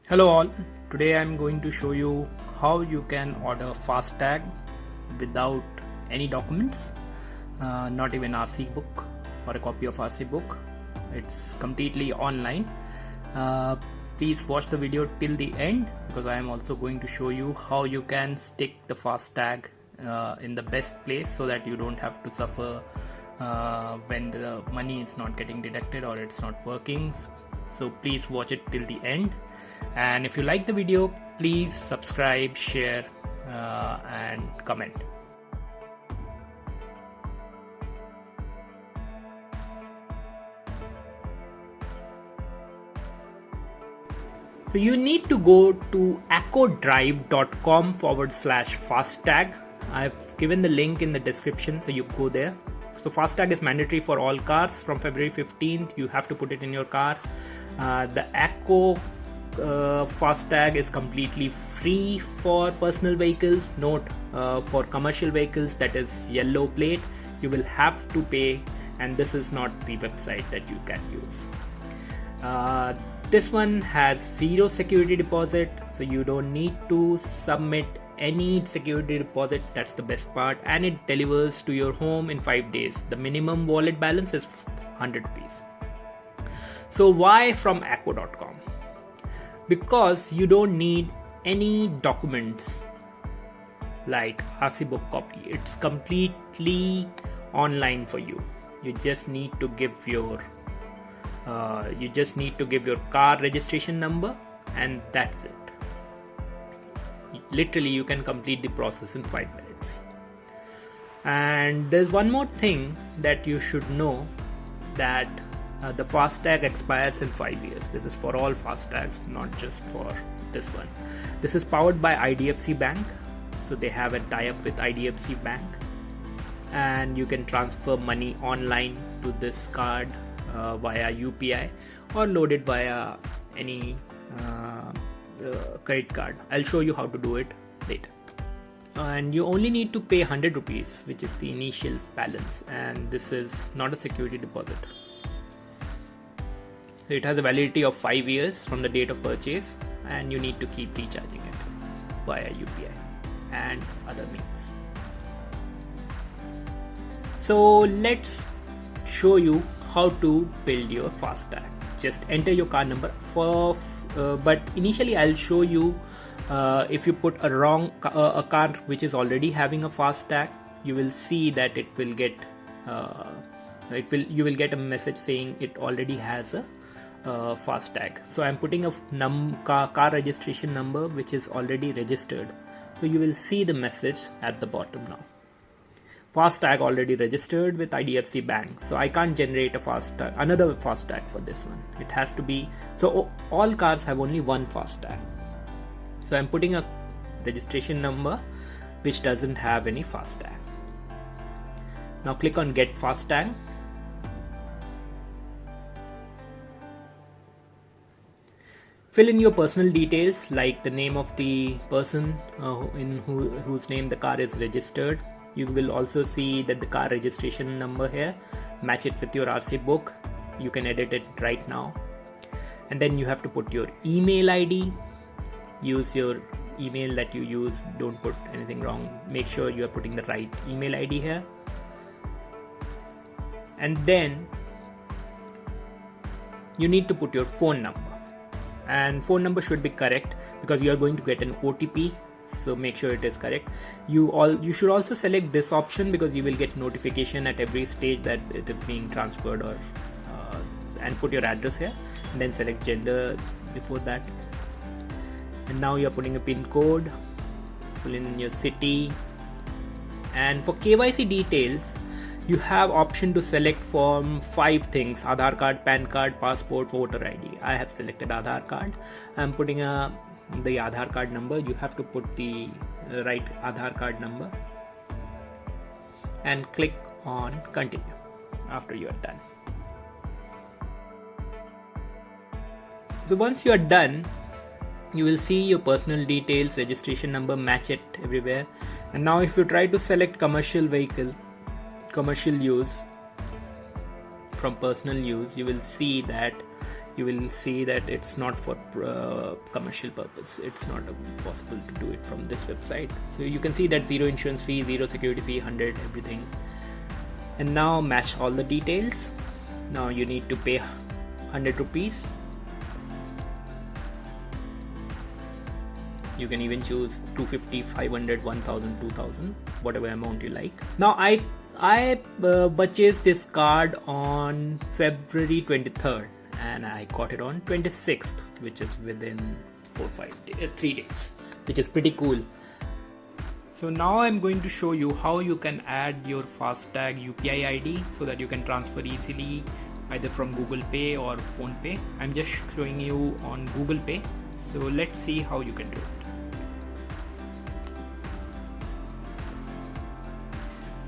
Hello all, today I am going to show you how you can order FASTag without any documents, not even RC book or a copy of RC book. It's completely online. Please watch the video till the end because I am also going to show you how you can stick the FASTag in the best place so that you don't have to suffer when the money is not getting deducted or it's not working. So please watch it till the end. And if you like the video, please subscribe, share and comment. So you need to go to accodrive.com/FASTag. I've given the link in the description, so you go there. So FASTag is mandatory for all cars from February 15th. You have to put it in your car. The Acco FASTag is completely free for personal vehicles. Note, for commercial vehicles, that is yellow plate, you will have to pay, and this is not the website that you can use. This one has zero security deposit, so you don't need to submit any security deposit. That's the best part, and it delivers to your home in 5 days. The minimum wallet balance is 100 rupees. So why from Acco.com? Because you don't need any documents like RC book copy. It's completely online for you. You just need to give your car registration number, and that's it. Literally, you can complete the process in 5 minutes. And there's one more thing that you should know, that the FASTag expires in 5 years. This is for all FASTags, not just for this one. This is powered by IDFC Bank. So they have a tie-up with IDFC Bank, and you can transfer money online to this card via UPI or load it via any credit card. I'll show you how to do it later. And you only need to pay 100 rupees, which is the initial balance, and this is not a security deposit. So it has a validity of 5 years from the date of purchase, and you need to keep recharging it via UPI and other means. So let's show you how to build your FASTag. Just enter your car number but initially I'll show you if you put a car which is already having a FASTag, you will see that it will get you will get a message saying it already has a FASTag. So I'm putting a car registration number which is already registered. So you will see the message at the bottom now. FASTag already registered with IDFC Bank. So I can't generate another FASTag for this one. It has to be, so all cars have only one FASTag. So I'm putting a registration number which doesn't have any FASTag. Now click on Get FASTag. Fill in your personal details like the name of the person whose name the car is registered. You will also see that the car registration number here. Match it with your RC book. You can edit it right now. And then you have to put your email ID. Use your email that you use. Don't put anything wrong. Make sure you are putting the right email ID here. And then you need to put your phone number. And phone number should be correct because you are going to get an OTP. So make sure it is correct. You should also select this option because you will get notification at every stage that it is being transferred, or and put your address here, and then select gender before that. And now you are putting a PIN code. Fill in your city. And for KYC details, you have option to select from 5 things: Aadhaar card, PAN card, passport, voter ID. I have selected Aadhaar card. I'm putting the Aadhaar card number. You have to put the right Aadhaar card number and click on continue after you are done. So once you are done, you will see your personal details, registration number, match it everywhere. And now if you try to select commercial vehicle, commercial use from personal use, you will see that you will see that it's not for commercial purpose. It's not possible to do it from this website. So you can see that 0 insurance fee, 0 security fee, 100 everything. And now match all the details. Now you need to pay 100 rupees. You can even choose 250, 500, 1000, 2000, whatever amount you like. Now I purchased this card on February 23rd and I got it on 26th, which is within 3 days, which is pretty cool. So now I'm going to show you how you can add your FASTag UPI ID so that you can transfer easily either from Google Pay or Phone Pay. I'm just showing you on Google Pay. So let's see how you can do it.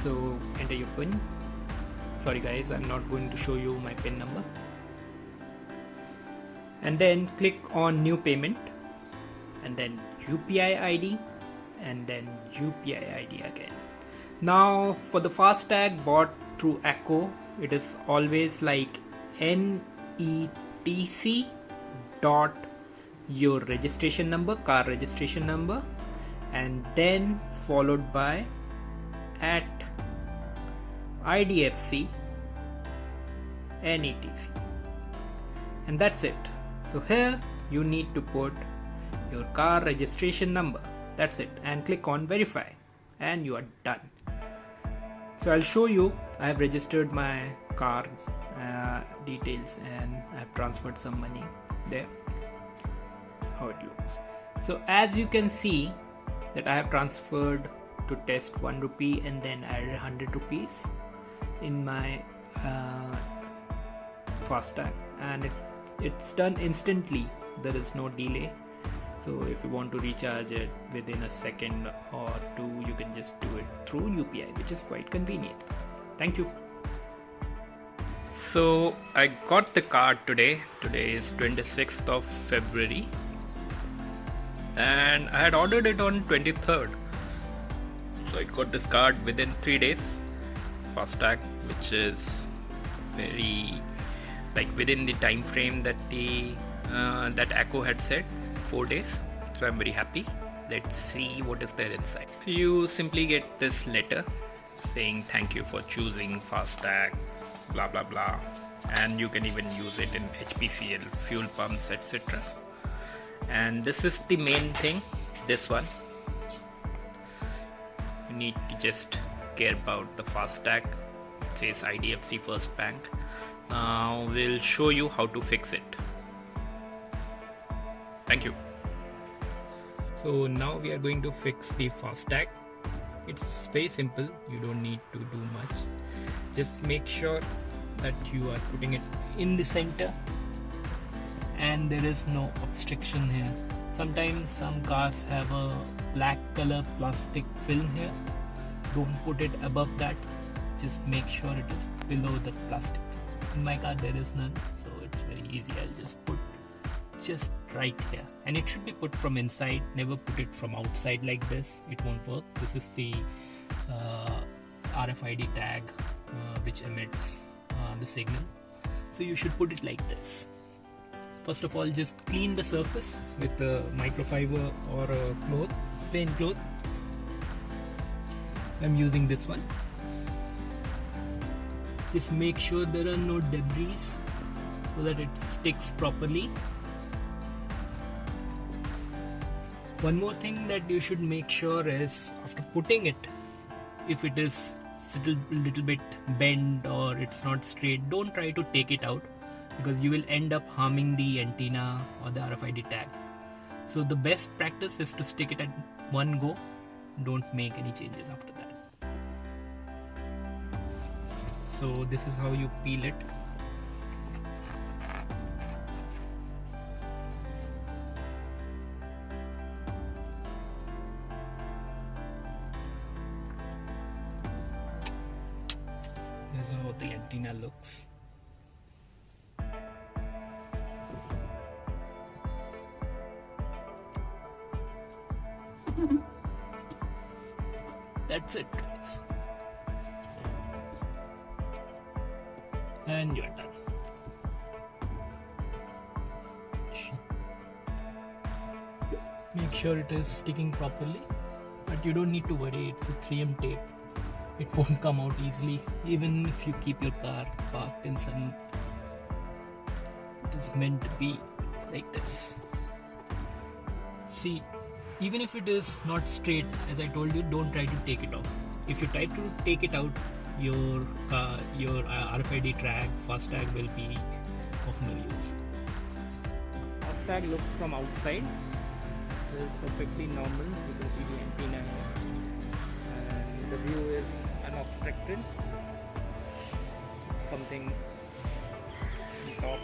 So enter your PIN. Sorry guys, I'm not going to show you my PIN number. And then click on new payment and then UPI ID and then UPI ID again. Now for the FASTag bought through Acko, it is always like NETC dot your registration number, car registration number, and then followed by at IDFC NETC, and that's it. So here you need to put your car registration number, that's it, and click on verify and you are done. So I'll show you. I have registered my car details and I have transferred some money there. How it looks. So as you can see that I have transferred to test 1 rupee and then added 100 rupees in my FASTag, and it's done instantly. There is no delay. So if you want to recharge it within a second or two, you can just do it through UPI, which is quite convenient. Thank you. So I got the card today. Today is 26th of February and I had ordered it on 23rd. So I got this card within 3 days. FASTag, which is very like within the time frame that that Acko had said, 4 days. So I'm very happy. Let's see what is there inside. You simply get this letter saying thank you for choosing FASTag, blah blah blah, and you can even use it in HPCL, fuel pumps, etc. And this is the main thing, this one. You need to just care about the FASTag. It says IDFC First Bank. Now we'll show you how to fix it. Thank you. So now we are going to fix the FASTag. It's very simple. You don't need to do much. Just make sure that you are putting it in the center and there is no obstruction here. Sometimes some cars have a black color plastic film here. Don't put it above that. Just make sure it is below the plastic. In my car there is none, so it's very easy. I'll just put just right here, and it should be put from inside. Never put it from outside like this. It won't work. This is the RFID tag which emits the signal. So you should put it like this. First of all, just clean the surface with a microfiber or a cloth, plain cloth. I'm using this one. Just make sure there are no debris so that it sticks properly. One more thing that you should make sure is after putting it, if it is little bit bent or it's not straight, don't try to take it out because you will end up harming the antenna or the RFID tag. So the best practice is to stick it at one go. Don't make any changes after that. So this is how you peel it. This is how the antenna looks. That's it, guys. And you're done. Make sure it is sticking properly, but you don't need to worry, it's a 3M tape. It won't come out easily even if you keep your car parked in sun. It is meant to be like this. See, even if it is not straight, as I told you, don't try to take it off. If you try to take it out, your RFID tag, FASTag will be of no use. FASTag looks from outside. It is perfectly normal. You can see the antenna here, and the view is unobstructed. Something on top